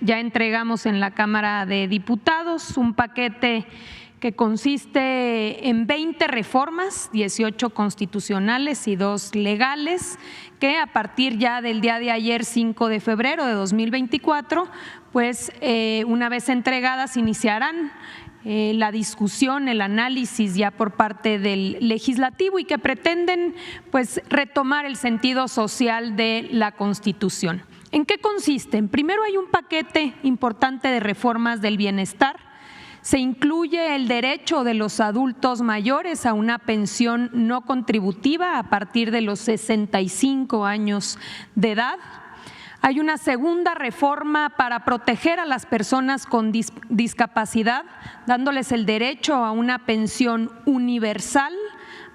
ya entregamos en la Cámara de Diputados, un paquete que consiste en 20 reformas, 18 constitucionales y 2 legales, que a partir ya del día de ayer, 5 de febrero de 2024, pues una vez entregadas iniciarán la discusión, el análisis ya por parte del legislativo y que pretenden pues retomar el sentido social de la Constitución. ¿En qué consisten? Primero, hay un paquete importante de reformas del bienestar. Se incluye el derecho de los adultos mayores a una pensión no contributiva a partir de los 65 años de edad. Hay una segunda reforma para proteger a las personas con discapacidad, dándoles el derecho a una pensión universal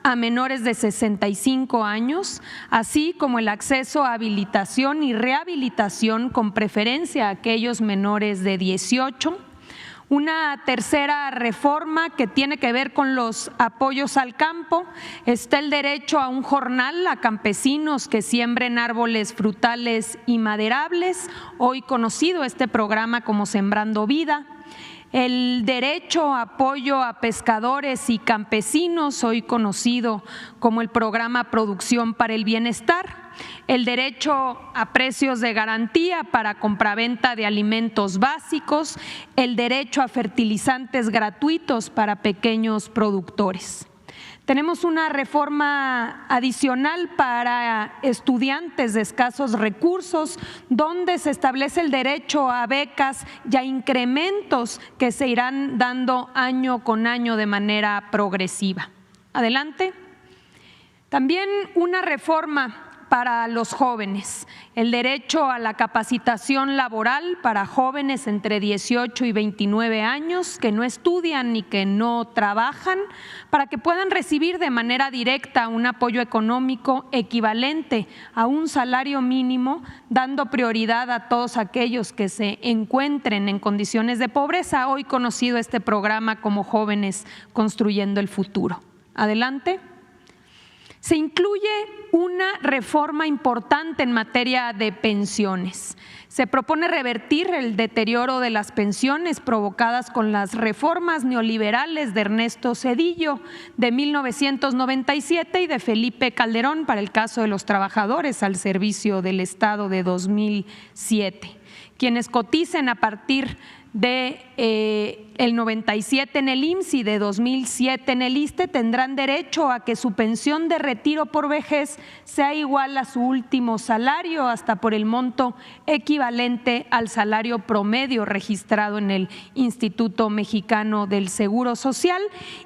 a menores de 65 años, así como el acceso a habilitación y rehabilitación con preferencia a aquellos menores de 18. Una tercera reforma que tiene que ver con los apoyos al campo, está el derecho a un jornal a campesinos que siembren árboles frutales y maderables, hoy conocido este programa como Sembrando Vida. El derecho a apoyo a pescadores y campesinos, hoy conocido como el programa Producción para el Bienestar. El derecho a precios de garantía para compraventa de alimentos básicos, el derecho a fertilizantes gratuitos para pequeños productores. Tenemos una reforma adicional para estudiantes de escasos recursos, donde se establece el derecho a becas y a incrementos que se irán dando año con año de manera progresiva. Adelante. También una reforma para los jóvenes, el derecho a la capacitación laboral para jóvenes entre 18 y 29 años que no estudian ni que no trabajan, para que puedan recibir de manera directa un apoyo económico equivalente a un salario mínimo, dando prioridad a todos aquellos que se encuentren en condiciones de pobreza, hoy conocido este programa como Jóvenes Construyendo el Futuro. Adelante. Se incluye una reforma importante en materia de pensiones. Se propone revertir el deterioro de las pensiones provocadas con las reformas neoliberales de Ernesto Zedillo de 1997 y de Felipe Calderón para el caso de los trabajadores al servicio del Estado de 2007. Quienes coticen a partir de el 97 en el IMSS y de 2007 en el ISSSTE tendrán derecho a que su pensión de retiro por vejez sea igual a su último salario, hasta por el monto equivalente al salario promedio registrado en el Instituto Mexicano del Seguro Social.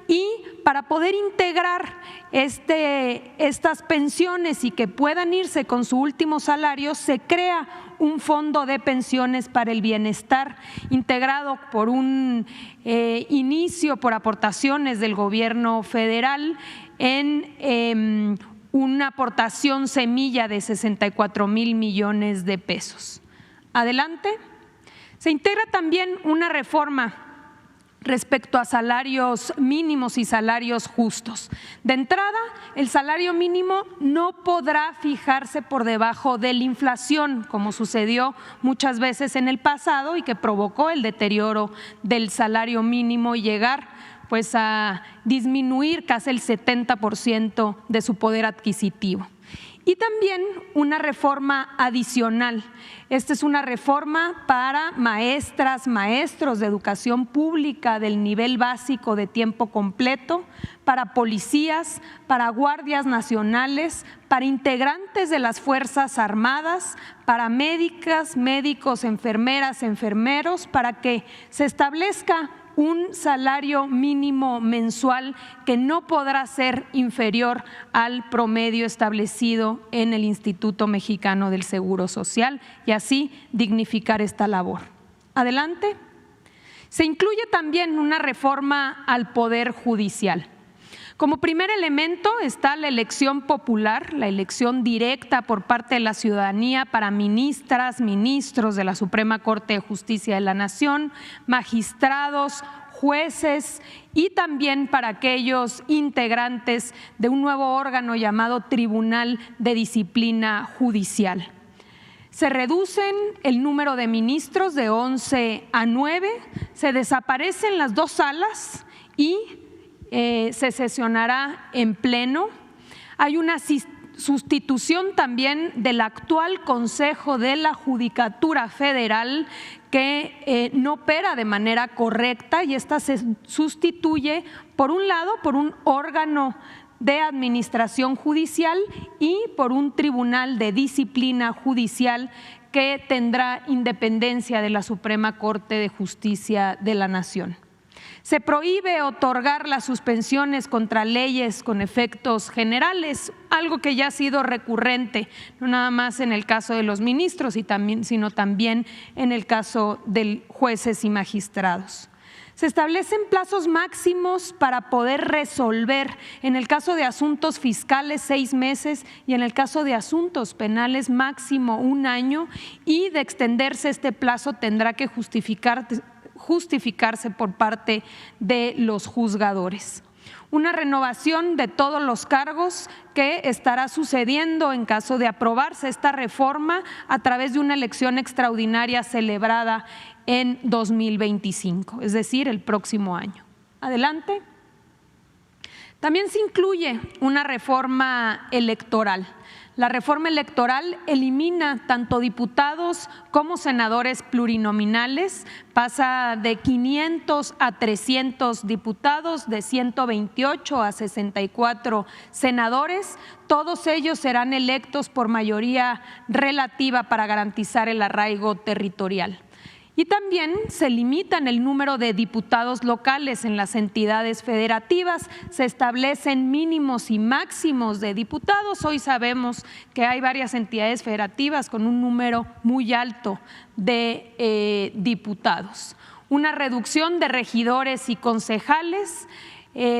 Y para poder integrar estas pensiones y que puedan irse con su último salario, se crea un fondo de pensiones para el bienestar integrado por un inicio por aportaciones del gobierno federal en una aportación semilla de 64,000 millones de pesos. Adelante. Se integra también una reforma respecto a salarios mínimos y salarios justos. De entrada, el salario mínimo no podrá fijarse por debajo de la inflación, como sucedió muchas veces en el pasado y que provocó el deterioro del salario mínimo y llegar pues a disminuir casi el 70% de su poder adquisitivo. Y también una reforma adicional. Esta es una reforma para maestras, maestros de educación pública del nivel básico de tiempo completo, para policías, para guardias nacionales, para integrantes de las Fuerzas Armadas, para médicas, médicos, enfermeras, enfermeros, para que se establezca un salario mínimo mensual que no podrá ser inferior al promedio establecido en el Instituto Mexicano del Seguro Social y así dignificar esta labor. Adelante. Se incluye también una reforma al Poder Judicial. Como primer elemento está la elección popular, la elección directa por parte de la ciudadanía para ministras, ministros de la Suprema Corte de Justicia de la Nación, magistrados, jueces y también para aquellos integrantes de un nuevo órgano llamado Tribunal de Disciplina Judicial. Se reducen el número de ministros de 11 a 9, se desaparecen las 2 salas y se sesionará en pleno. Hay una sustitución también del actual Consejo de la Judicatura Federal que no opera de manera correcta, y esta se sustituye, por un lado, por un órgano de administración judicial y por un tribunal de disciplina judicial que tendrá independencia de la Suprema Corte de Justicia de la Nación. Se prohíbe otorgar las suspensiones contra leyes con efectos generales, algo que ya ha sido recurrente, no nada más en el caso de los ministros, sino también en el caso de jueces y magistrados. Se establecen plazos máximos para poder resolver, en el caso de asuntos fiscales 6 meses y en el caso de asuntos penales máximo 1 año, y de extenderse este plazo tendrá que justificarse por parte de los juzgadores. Una renovación de todos los cargos que estará sucediendo en caso de aprobarse esta reforma a través de una elección extraordinaria celebrada en 2025, es decir, el próximo año. Adelante. También se incluye una reforma electoral. La reforma electoral elimina tanto diputados como senadores plurinominales, pasa de 500 a 300 diputados, de 128 a 64 senadores. Todos ellos serán electos por mayoría relativa para garantizar el arraigo territorial. Y también se limitan el número de diputados locales en las entidades federativas, se establecen mínimos y máximos de diputados. Hoy sabemos que hay varias entidades federativas con un número muy alto de diputados. Una reducción de regidores y concejales.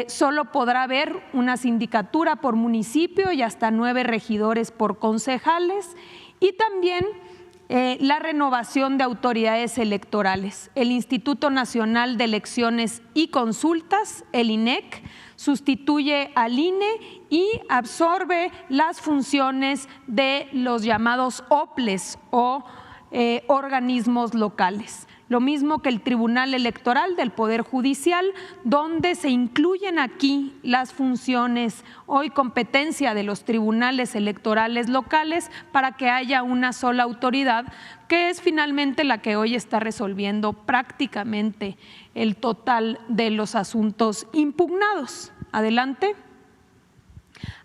Solo podrá haber una sindicatura por municipio y hasta 9 regidores por concejales. Y también la renovación de autoridades electorales. El Instituto Nacional de Elecciones y Consultas, el INEC, sustituye al INE y absorbe las funciones de los llamados OPLES o organismos locales. Lo mismo que el Tribunal Electoral del Poder Judicial, donde se incluyen aquí las funciones hoy competencia de los tribunales electorales locales para que haya una sola autoridad, que es finalmente la que hoy está resolviendo prácticamente el total de los asuntos impugnados. Adelante.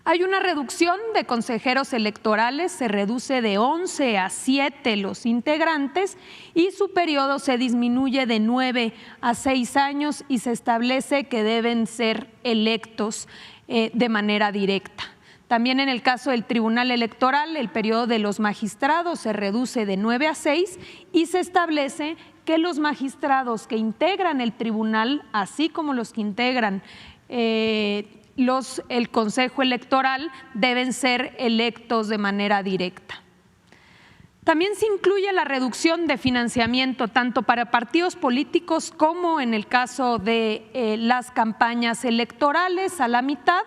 Hay una reducción de consejeros electorales, se reduce de 11 a 7 los integrantes y su periodo se disminuye de 9 a 6 años y se establece que deben ser electos de manera directa. También en el caso del Tribunal Electoral, el periodo de los magistrados se reduce de 9 a 6 y se establece que los magistrados que integran el tribunal, así como los que integran el Consejo Electoral, deben ser electos de manera directa. También se incluye la reducción de financiamiento tanto para partidos políticos como en el caso de las campañas electorales a la mitad,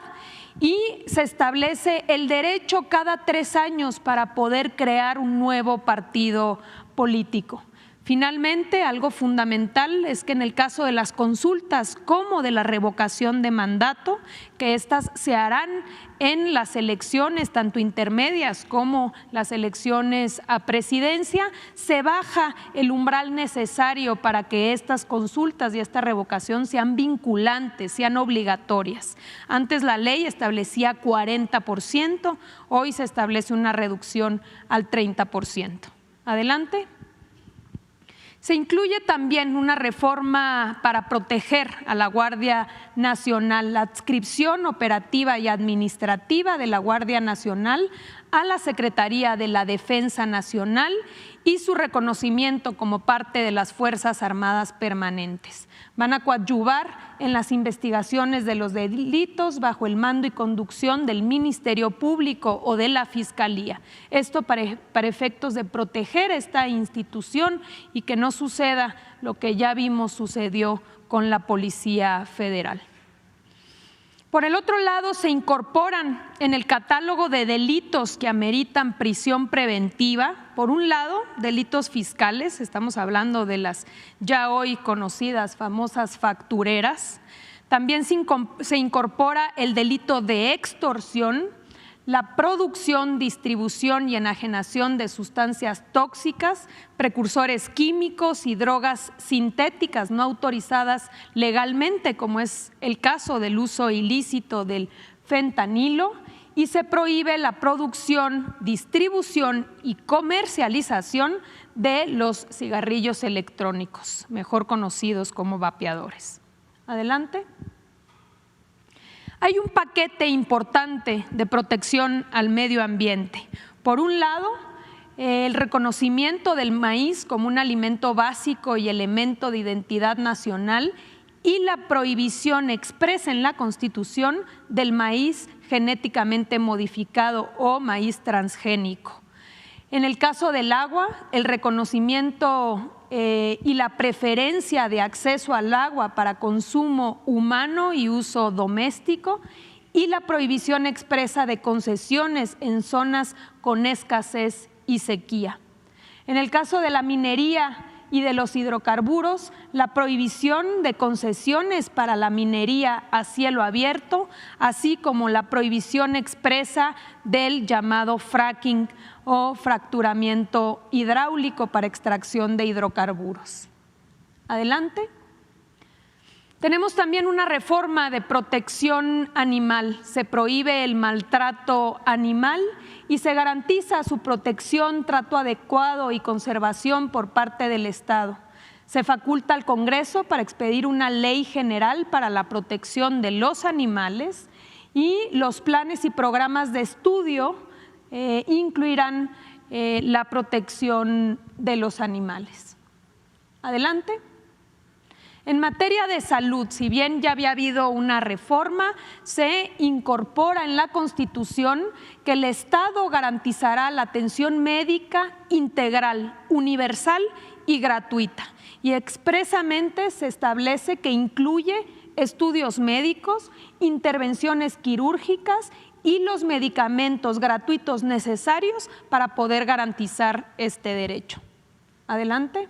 y se establece el derecho cada 3 años para poder crear un nuevo partido político. Finalmente, algo fundamental es que en el caso de las consultas como de la revocación de mandato, que estas se harán en las elecciones tanto intermedias como las elecciones a presidencia, se baja el umbral necesario para que estas consultas y esta revocación sean vinculantes, sean obligatorias. Antes la ley establecía 40%, hoy se establece una reducción al 30%. Adelante. Se incluye también una reforma para proteger a la Guardia Nacional, la adscripción operativa y administrativa de la Guardia Nacional a la Secretaría de la Defensa Nacional y su reconocimiento como parte de las Fuerzas Armadas Permanentes. Van a coadyuvar en las investigaciones de los delitos bajo el mando y conducción del Ministerio Público o de la Fiscalía. Esto para efectos de proteger esta institución y que no suceda lo que ya vimos sucedió con la Policía Federal. Por el otro lado, se incorporan en el catálogo de delitos que ameritan prisión preventiva, por un lado, delitos fiscales, estamos hablando de las ya hoy conocidas famosas factureras. También se incorpora el delito de extorsión, la producción, distribución y enajenación de sustancias tóxicas, precursores químicos y drogas sintéticas no autorizadas legalmente, como es el caso del uso ilícito del fentanilo, y se prohíbe la producción, distribución y comercialización de los cigarrillos electrónicos, mejor conocidos como vapeadores. Adelante. Hay un paquete importante de protección al medio ambiente. Por un lado, el reconocimiento del maíz como un alimento básico y elemento de identidad nacional y la prohibición expresa en la Constitución del maíz genéticamente modificado o maíz transgénico. En el caso del agua, el reconocimiento y la preferencia de acceso al agua para consumo humano y uso doméstico, y la prohibición expresa de concesiones en zonas con escasez y sequía. En el caso de la minería y de los hidrocarburos, la prohibición de concesiones para la minería a cielo abierto, así como la prohibición expresa del llamado fracking o fracturamiento hidráulico para extracción de hidrocarburos. Adelante. Tenemos también una reforma de protección animal. Se prohíbe el maltrato animal y se garantiza su protección, trato adecuado y conservación por parte del Estado. Se faculta al Congreso para expedir una ley general para la protección de los animales, y los planes y programas de estudio incluirán la protección de los animales. Adelante. En materia de salud, si bien ya había habido una reforma, se incorpora en la Constitución que el Estado garantizará la atención médica integral, universal y gratuita, y expresamente se establece que incluye estudios médicos, intervenciones quirúrgicas y los medicamentos gratuitos necesarios para poder garantizar este derecho. Adelante.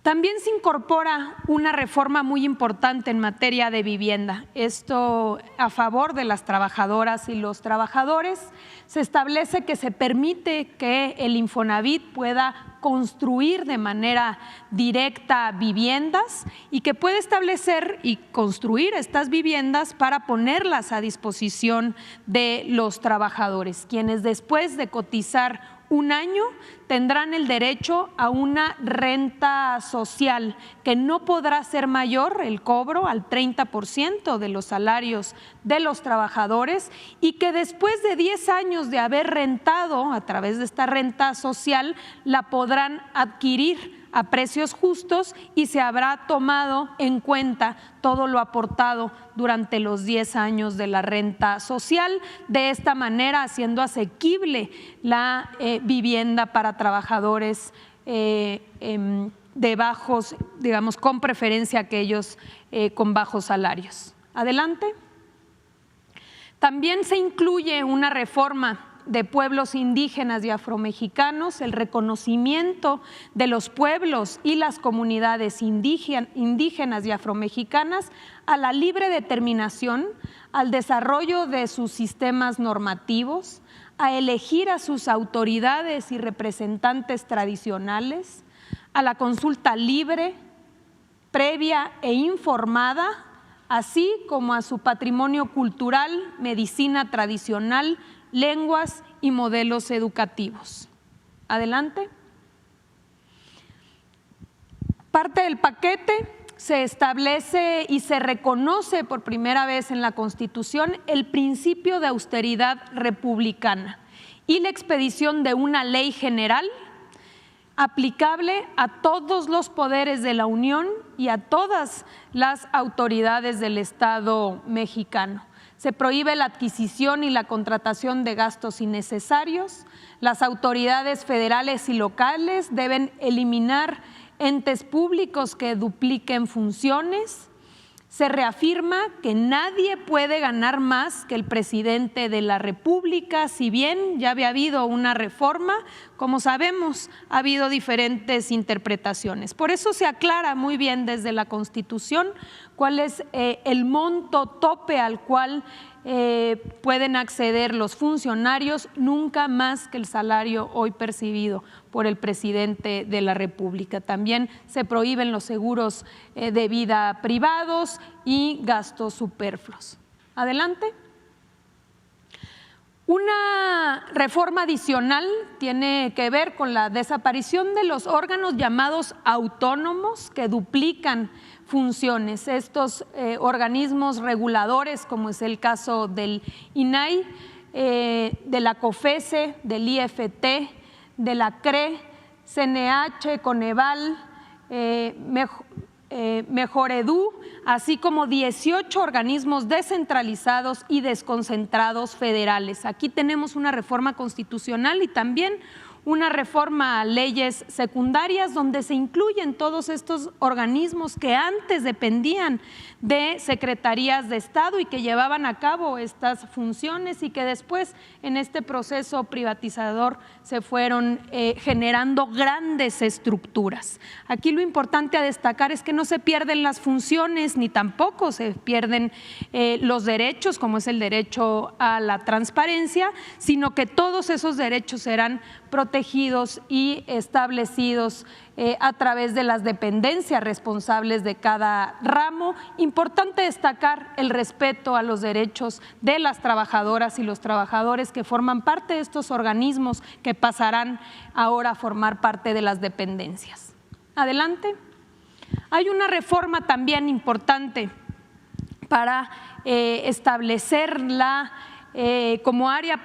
También se incorpora una reforma muy importante en materia de vivienda. Esto a favor de las trabajadoras y los trabajadores. Se establece que se permite que el Infonavit pueda construir de manera directa viviendas y que puede establecer y construir estas viviendas para ponerlas a disposición de los trabajadores, quienes después de cotizar un año tendrán el derecho a una renta social que no podrá ser mayor el cobro al 30% de los salarios de los trabajadores, y que después de 10 años de haber rentado a través de esta renta social la podrán adquirir a precios justos y se habrá tomado en cuenta todo lo aportado durante los 10 años de la renta social, de esta manera haciendo asequible la vivienda para trabajadores de bajos, digamos, con preferencia a aquellos con bajos salarios. Adelante. También se incluye una reforma de pueblos indígenas y afromexicanos, el reconocimiento de los pueblos y las comunidades indígenas y afromexicanas a la libre determinación, al desarrollo de sus sistemas normativos, a elegir a sus autoridades y representantes tradicionales, a la consulta libre, previa e informada, así como a su patrimonio cultural, medicina tradicional, lenguas y modelos educativos. Adelante. Parte del paquete se establece y se reconoce por primera vez en la Constitución el principio de austeridad republicana y la expedición de una ley general aplicable a todos los poderes de la Unión y a todas las autoridades del Estado mexicano. Se prohíbe la adquisición y la contratación de gastos innecesarios. Las autoridades federales y locales deben eliminar entes públicos que dupliquen funciones. Se reafirma que nadie puede ganar más que el presidente de la República. Si bien ya había habido una reforma, como sabemos, ha habido diferentes interpretaciones. Por eso se aclara muy bien desde la Constitución cuál es el monto tope al cual pueden acceder los funcionarios, nunca más que el salario hoy percibido por el presidente de la República. También se prohíben los seguros de vida privados y gastos superfluos. Adelante. Una reforma adicional tiene que ver con la desaparición de los órganos llamados autónomos que duplican funciones. Estos organismos reguladores, como es el caso del INAI, de la COFESE, del IFT, de la CRE, CNH, Coneval, Mejoredu, así como 18 organismos descentralizados y desconcentrados federales. Aquí tenemos una reforma constitucional y también una reforma a leyes secundarias donde se incluyen todos estos organismos que antes dependían de secretarías de Estado y que llevaban a cabo estas funciones y que después en este proceso privatizador se fueron generando grandes estructuras. Aquí lo importante a destacar es que no se pierden las funciones ni tampoco se pierden los derechos, como es el derecho a la transparencia, sino que todos esos derechos serán protegidos y establecidos a través de las dependencias responsables de cada ramo. Importante destacar el respeto a los derechos de las trabajadoras y los trabajadores que forman parte de estos organismos que pasarán ahora a formar parte de las dependencias. Adelante. Hay una reforma también importante para establecer como área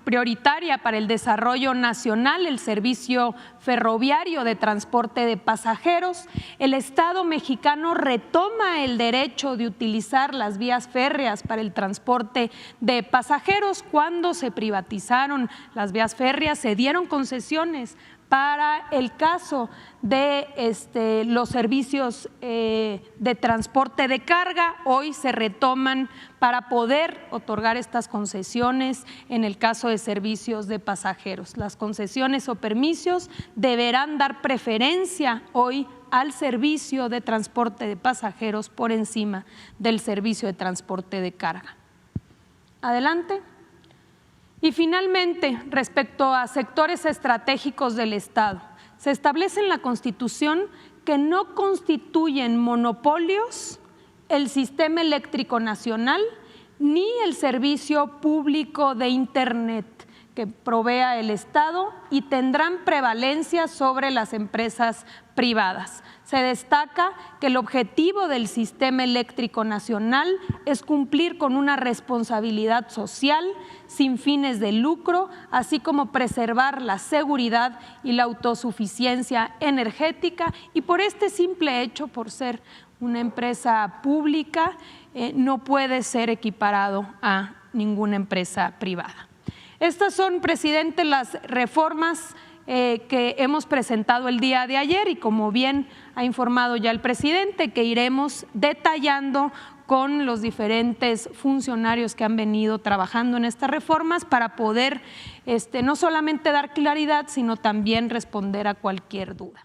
prioritaria para el desarrollo nacional el servicio ferroviario de transporte de pasajeros. El Estado mexicano retoma el derecho de utilizar las vías férreas para el transporte de pasajeros. Cuando se privatizaron las vías férreas, se dieron concesiones para el caso de los servicios de transporte de carga. Hoy se retoman para poder otorgar estas concesiones en el caso de servicios de pasajeros. Las concesiones o permisos deberán dar preferencia hoy al servicio de transporte de pasajeros por encima del servicio de transporte de carga. Adelante. Y finalmente, respecto a sectores estratégicos del Estado, se establece en la Constitución que no constituyen monopolios el sistema eléctrico nacional ni el servicio público de Internet que provea el Estado y tendrán prevalencia sobre las empresas privadas. Se destaca que el objetivo del sistema eléctrico nacional es cumplir con una responsabilidad social sin fines de lucro, así como preservar la seguridad y la autosuficiencia energética, y por este simple hecho, por ser una empresa pública, no puede ser equiparado a ninguna empresa privada. Estas son, presidente, las reformas que hemos presentado el día de ayer y como bien ha informado ya el presidente, que iremos detallando con los diferentes funcionarios que han venido trabajando en estas reformas para poder no solamente dar claridad, sino también responder a cualquier duda.